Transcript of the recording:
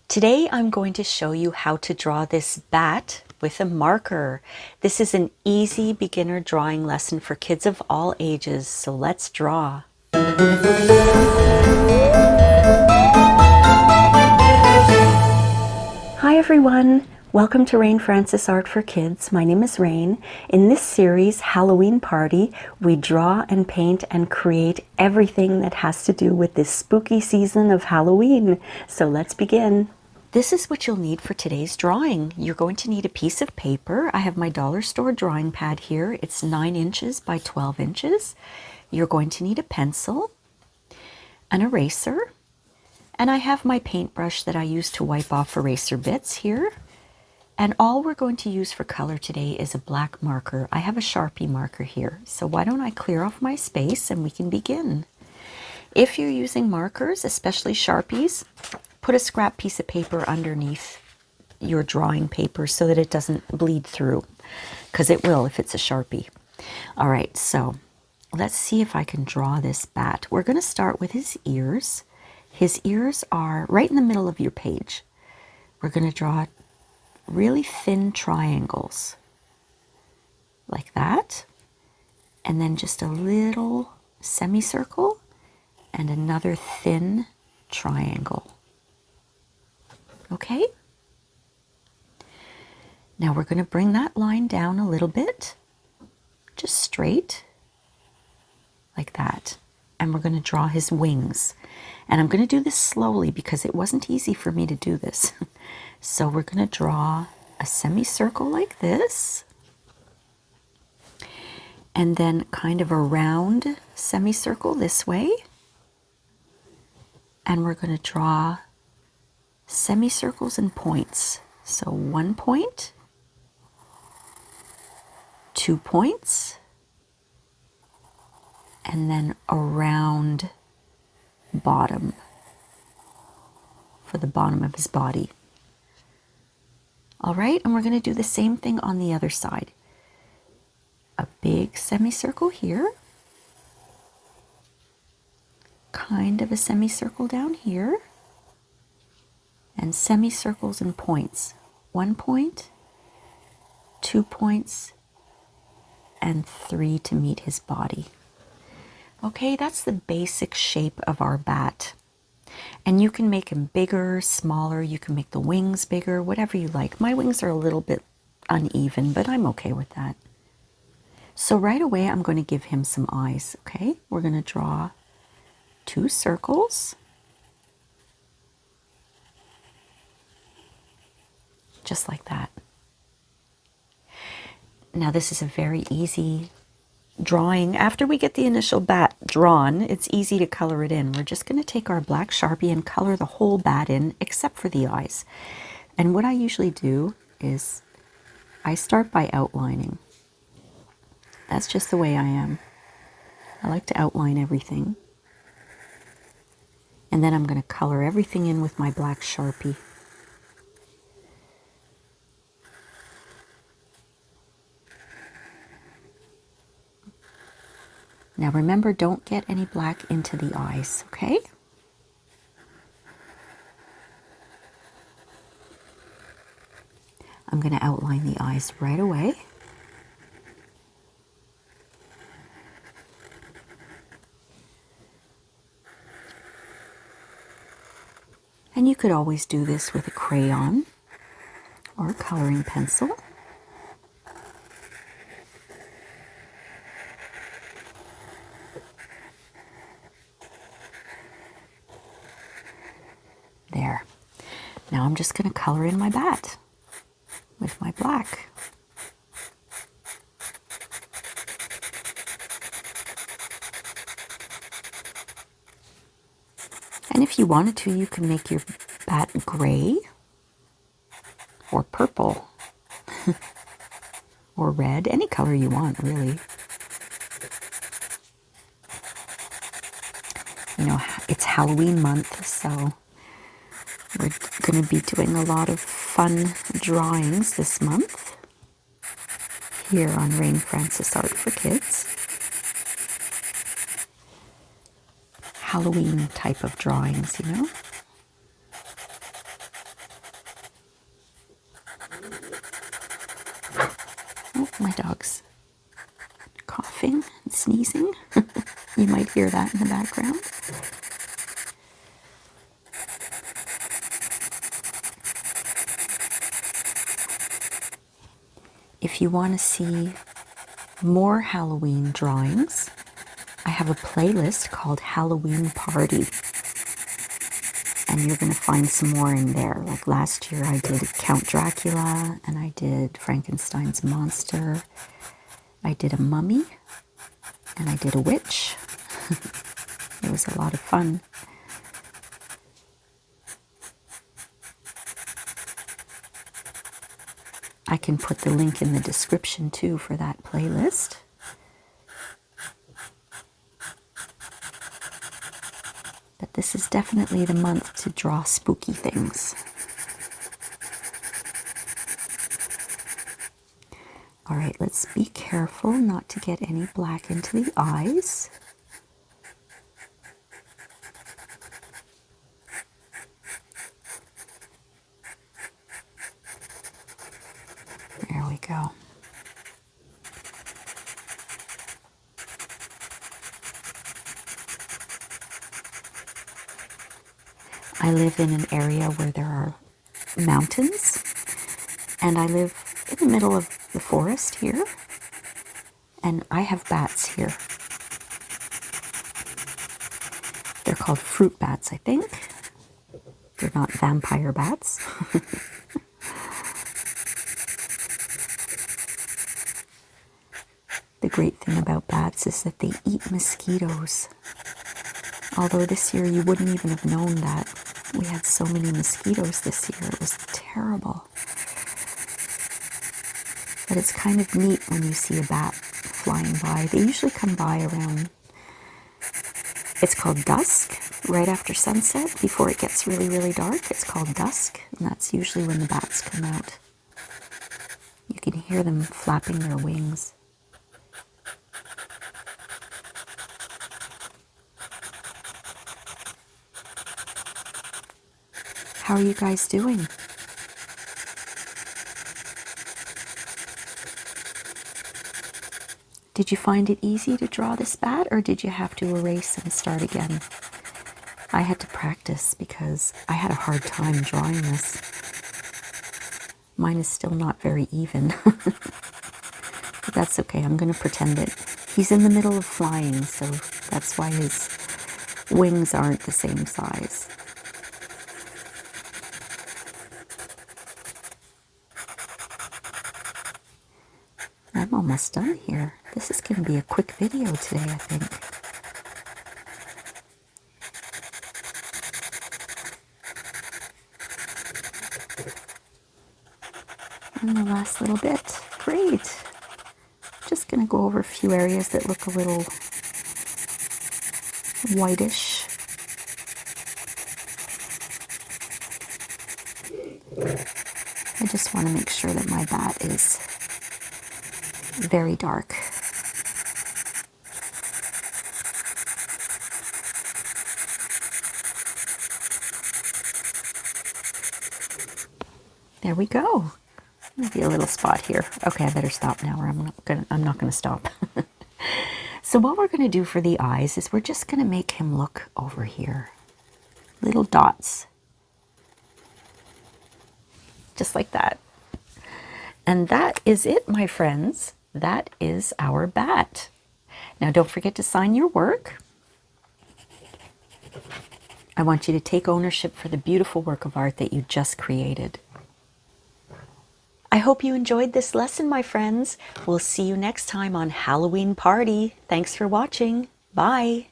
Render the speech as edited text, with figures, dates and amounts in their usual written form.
Today I'm going to show you how to draw this bat with a marker. This is an easy beginner drawing lesson for kids of all ages, so let's draw. Hi everyone! Welcome to Rain Francis Art for Kids. My name is Rain. In this series, Halloween Party, we draw and paint and create everything that has to do with this spooky season of Halloween. So let's begin. This is what you'll need for today's drawing. You're going to need a piece of paper. I have my dollar store drawing pad here. It's 9 inches by 12 inches. You're going to need a pencil, an eraser, and I have my paintbrush that I use to wipe off eraser bits here. And all we're going to use for color today is a black marker. I have a Sharpie marker here. So why don't I clear off my space and we can begin. If you're using markers, especially Sharpies, put a scrap piece of paper underneath your drawing paper so that it doesn't bleed through, because it will if it's a Sharpie. All right, so let's see if I can draw this bat. We're going to start with his ears. His ears are right in the middle of your page. We're going to draw really thin triangles like that, and then just a little semicircle and another thin triangle. Okay? Now we're going to bring that line down a little bit, just straight, like that. And we're going to draw his wings. And I'm going to do this slowly because it wasn't easy for me to do this. So we're going to draw a semicircle like this, and then kind of a round semicircle this way. And we're going to draw semicircles and points. So 1 point, 2 points, and then a round bottom for the bottom of his body. All right, and we're going to do the same thing on the other side. A big semicircle here, kind of a semicircle down here, and semicircles and points. 1 point, 2 points, and 3 to meet his body. Okay, that's the basic shape of our bat. And you can make him bigger, smaller, you can make the wings bigger, whatever you like. My wings are a little bit uneven, but I'm okay with that. So right away, I'm going to give him some eyes, okay? We're going to draw 2 circles. Just like that. Now this is a very easy drawing. After we get the initial bat drawn, it's easy to color it in. We're just going to take our black Sharpie and color the whole bat in except for the eyes. And what I usually do is I start by outlining. That's just the way I am. I like to outline everything. And then I'm going to color everything in with my black Sharpie. Now remember, don't get any black into the eyes, okay? I'm going to outline the eyes right away. And you could always do this with a crayon or a coloring pencil. There. Now I'm just going to color in my bat with my black. And if you wanted to, you can make your bat gray or purple or red, any color you want, really. You know, it's Halloween month, so we're going to be doing a lot of fun drawings this month here on Rain Francis Art for Kids. Halloween type of drawings, you know. Oh, my dog's coughing and sneezing. You might hear that in the background. If you want to see more Halloween drawings, I have a playlist called Halloween Party. And you're going to find some more in there. Like last year I did Count Dracula, and I did Frankenstein's monster. I did a mummy, and I did a witch. It was a lot of fun. I can put the link in the description too for that playlist. But this is definitely the month to draw spooky things. All right, let's be careful not to get any black into the eyes. There we go. I live in an area where there are mountains, and I live in the middle of the forest here, and I have bats here. They're called fruit bats, I think. They're not vampire bats. The great thing about bats is that they eat mosquitoes. Although this year you wouldn't even have known that. We had so many mosquitoes this year. It was terrible. But it's kind of neat when you see a bat flying by. They usually come by around, it's called dusk, right after sunset, before it gets really, really dark. It's called dusk, and that's usually when the bats come out. You can hear them flapping their wings. How are you guys doing? Did you find it easy to draw this bat, or did you have to erase and start again? I had to practice because I had a hard time drawing this. Mine is still not very even. But that's okay, I'm going to pretend it. He's in the middle of flying, so that's why his wings aren't the same size. I'm almost done here. This is going to be a quick video today, I think. And the last little bit. Great. Just going to go over a few areas that look a little whitish. I just want to make sure that my bat is very dark. There we go. Maybe a little spot here. Okay, I better stop now, or I'm not gonna stop. So what we're gonna do for the eyes is we're just gonna make him look over here. Little dots. Just like that. And that is it, my friends. That is our bat. Now don't forget to sign your work. I want you to take ownership for the beautiful work of art that you just created. I hope you enjoyed this lesson, my friends. We'll see you next time on Halloween Party. Thanks for watching. Bye.